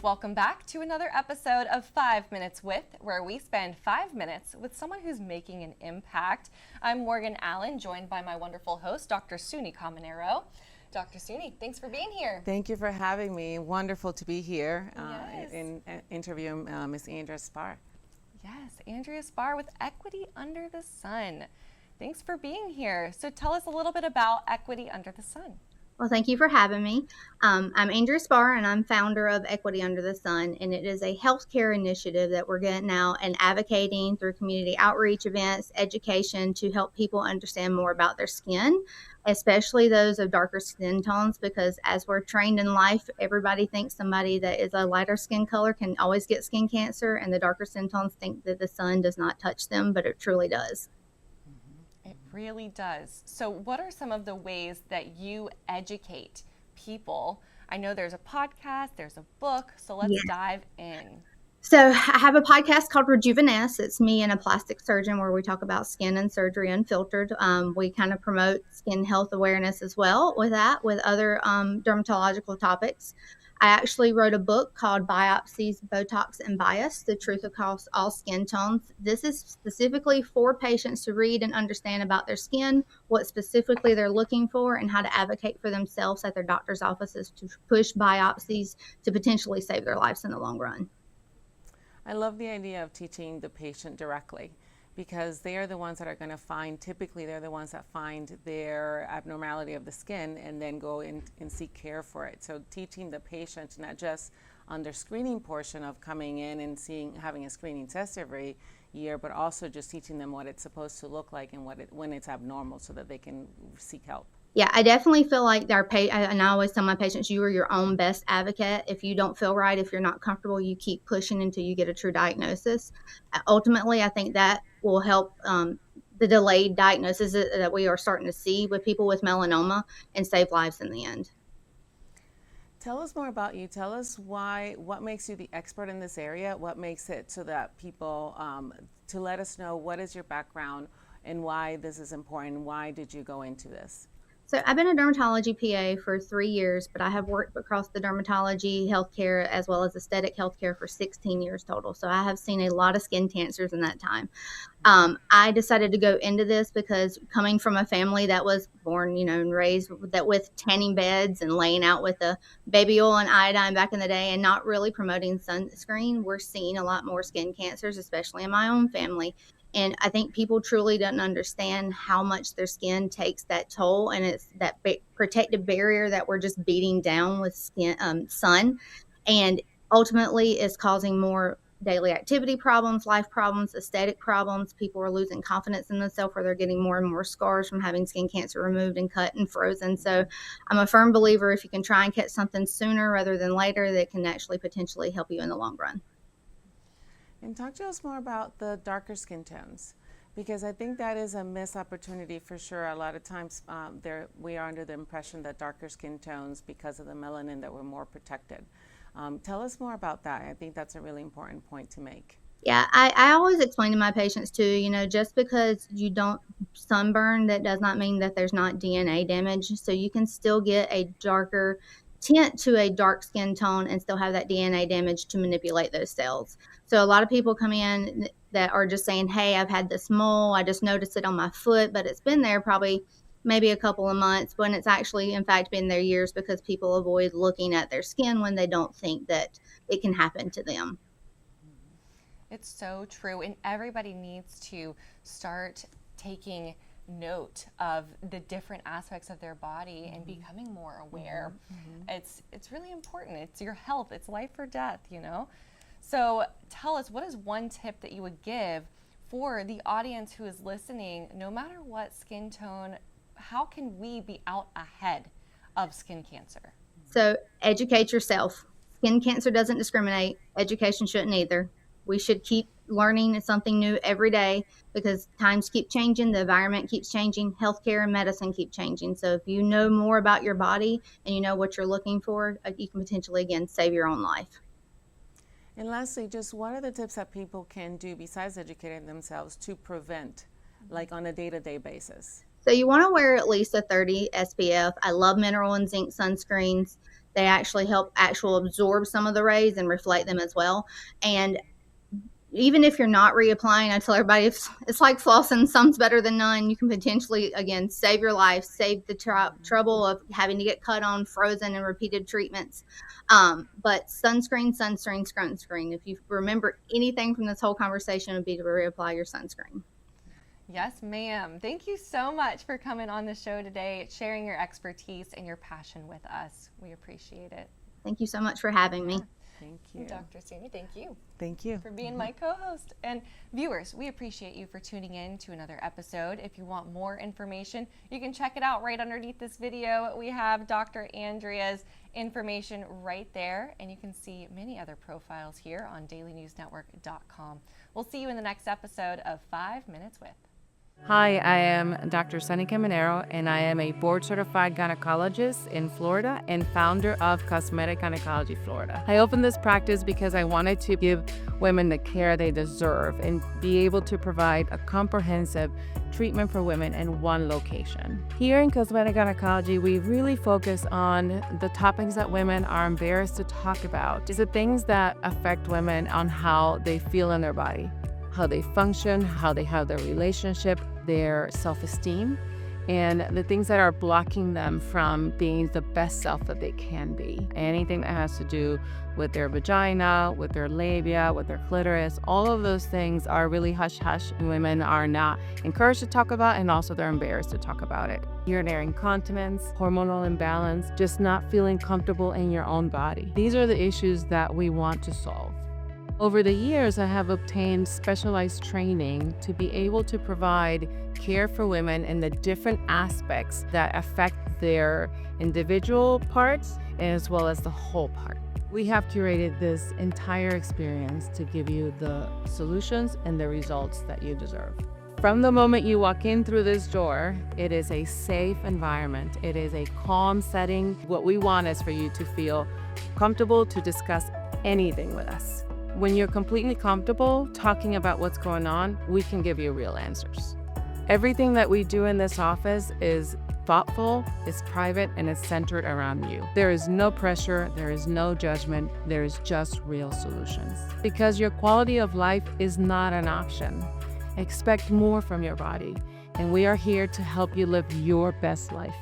Welcome back to another episode of 5 Minutes With, where we spend 5 minutes with someone who's making an impact. I'm Morgan Allen, joined by my wonderful host, Dr. Suny Caminero. Dr. Suny, thanks for being here. Thank you for having me. Wonderful to be here in interviewing Miss Andrea Sparr. Yes, Andrea Sparr with Equity Under the Sun. Thanks for being here. So tell us a little bit about Equity Under the Sun. Well, thank you for having me. I'm Andrea Sparr, and I'm founder of Equity Under the Sun, and it is a healthcare initiative that we're getting out and advocating through community outreach events, education to help people understand more about their skin, especially those of darker skin tones, because as we're trained in life, everybody thinks somebody that is a lighter skin color can always get skin cancer, and the darker skin tones think that the sun does not touch them, but it truly does. It really does. So what are some of the ways that you educate people? I know there's a podcast, there's a book, so let's dive in. So I have a podcast called Rejuvenesce. It's me and a plastic surgeon where we talk about skin and surgery unfiltered. We kind of promote skin health awareness as well with other dermatological topics. I actually wrote a book called Biopsies, Botox, and Bias, The Truth Across All Skin Tones. This is specifically for patients to read and understand about their skin, what specifically they're looking for, and how to advocate for themselves at their doctor's offices to push biopsies to potentially save their lives in the long run. I love the idea of teaching the patient directly, because they are the ones that are going to find, typically they're the ones that find their abnormality of the skin and then go in and seek care for it. So teaching the patient, not just on their screening portion of coming in and having a screening test every year, but also just teaching them what it's supposed to look like and when it's abnormal so that they can seek help. Yeah, I definitely feel like and I always tell my patients, you are your own best advocate. If you don't feel right, if you're not comfortable, you keep pushing until you get a true diagnosis. Ultimately, I think that will help the delayed diagnosis that we are starting to see with people with melanoma and save lives in the end. Tell us more about you. Tell us what makes you the expert in this area, what makes it so that people, to let us know what is your background and why this is important. Why did you go into this? So I've been a dermatology PA for 3 years, but I have worked across the dermatology healthcare as well as aesthetic healthcare for 16 years total. So I have seen a lot of skin cancers in that time. I decided to go into this because coming from a family that was born, and raised with tanning beds and laying out with the baby oil and iodine back in the day and not really promoting sunscreen, we're seeing a lot more skin cancers, especially in my own family. And I think people truly don't understand how much their skin takes that toll, and it's that protective barrier that we're just beating down with sun, and ultimately is causing more daily activity problems, life problems, aesthetic problems. People are losing confidence in themselves, where they're getting more and more scars from having skin cancer removed and cut and frozen. So I'm a firm believer if you can try and catch something sooner rather than later, that can actually potentially help you in the long run. And talk to us more about the darker skin tones, because I think that is a missed opportunity for sure. A lot of times we are under the impression that darker skin tones, because of the melanin, that we're more protected. Tell us more about that. I think that's a really important point to make. Yeah, I always explain to my patients too, just because you don't sunburn, that does not mean that there's not DNA damage. So you can still get a darker tint to a dark skin tone and still have that DNA damage to manipulate those cells. So a lot of people come in that are just saying, hey, I've had this mole, I just noticed it on my foot, but it's been there probably maybe a couple of months, when it's actually in fact been there years, because people avoid looking at their skin when they don't think that it can happen to them. It's so true, and everybody needs to start taking note of the different aspects of their body and becoming more aware. It's really important. It's your health. It's life or death, So tell us, what is one tip that you would give for the audience who is listening, no matter what skin tone? How can we be out ahead of skin cancer? So educate yourself. Skin cancer doesn't discriminate. Education shouldn't either. We should keep learning something new every day, because times keep changing, the environment keeps changing, healthcare and medicine keep changing. So if you know more about your body and you know what you're looking for, you can potentially, again, save your own life. And lastly, just what are the tips that people can do besides educating themselves to prevent, like on a day-to-day basis? So you want to wear at least a 30 SPF. I love mineral and zinc sunscreens. They actually help absorb some of the rays and reflect them as well. And even if you're not reapplying, I tell everybody it's like flossing. Some's better than none. You can potentially, again, save your life, save the trouble of having to get cut on, frozen, and repeated treatments. But sunscreen. If you remember anything from this whole conversation, it would be to reapply your sunscreen. Yes, ma'am. Thank you so much for coming on the show today, sharing your expertise and your passion with us. We appreciate it. Thank you so much for having me. Thank you. Dr. Suny, thank you. Thank you For being my co-host. And viewers, we appreciate you for tuning in to another episode. If you want more information, you can check it out right underneath this video. We have Dr. Andrea's information right there, and you can see many other profiles here on dailynewsnetwork.com. We'll see you in the next episode of 5 Minutes With. Hi, I am Dr. Suny Caminero, and I am a board-certified gynecologist in Florida and founder of Cosmetic Gynecology Florida. I opened this practice because I wanted to give women the care they deserve and be able to provide a comprehensive treatment for women in one location. Here in Cosmetic Gynecology, we really focus on the topics that women are embarrassed to talk about. These are things that affect women on how they feel in their body, how they function, how they have their relationship, their self-esteem, and the things that are blocking them from being the best self that they can be. Anything that has to do with their vagina, with their labia, with their clitoris, all of those things are really hush-hush, and women are not encouraged to talk about, and also they're embarrassed to talk about it. Urinary incontinence, hormonal imbalance, just not feeling comfortable in your own body. These are the issues that we want to solve. Over the years, I have obtained specialized training to be able to provide care for women in the different aspects that affect their individual parts as well as the whole part. We have curated this entire experience to give you the solutions and the results that you deserve. From the moment you walk in through this door, it is a safe environment. It is a calm setting. What we want is for you to feel comfortable to discuss anything with us. When you're completely comfortable talking about what's going on, we can give you real answers. Everything that we do in this office is thoughtful, it's private, and it's centered around you. There is no pressure, there is no judgment, there is just real solutions. Because your quality of life is not an option. Expect more from your body, and we are here to help you live your best life.